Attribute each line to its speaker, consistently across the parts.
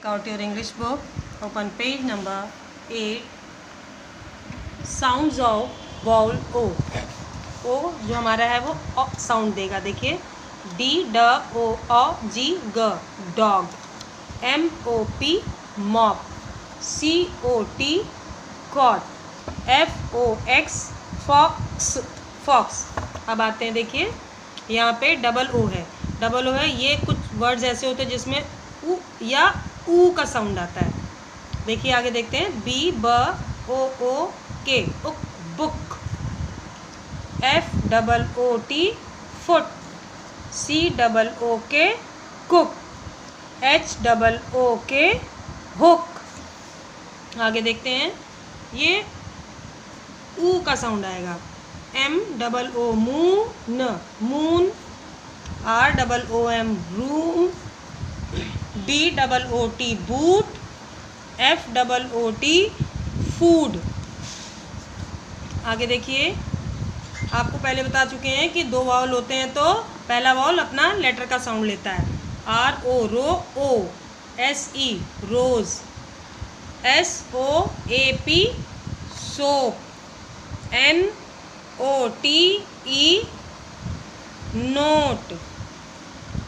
Speaker 1: Take out your English book, open page number 8. Sounds of vowel O. O जो हमारा है वो O sound देगा. देखिए D D O O G G dog, M O P mop, C O T cot, F O X fox fox. अब आते हैं, देखिए यहाँ पे डबल ओ है. डबल ओ है, ये कुछ वर्ड्स ऐसे होते हैं जिसमें उ या ऊ का साउंड आता है. देखिए आगे देखते हैं. बी ब O O K book, F double O T foot, C double O K cook, H double O के हुक. आगे देखते हैं, ये ऊ का साउंड आएगा. M double O moon moon, R double O M room, B double O T boot, F double O T food. आगे देखिए, आपको पहले बता चुके हैं कि दो वावल होते हैं तो पहला वावल अपना लेटर का साउंड लेता है. R O row O, S E rose, S O A P soap, N O T E note,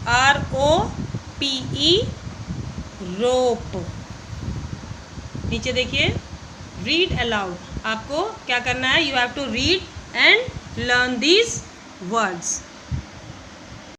Speaker 1: R O P E rope. नीचे देखिए, रीड अलाउड. आपको क्या करना है? You have to read and learn these words.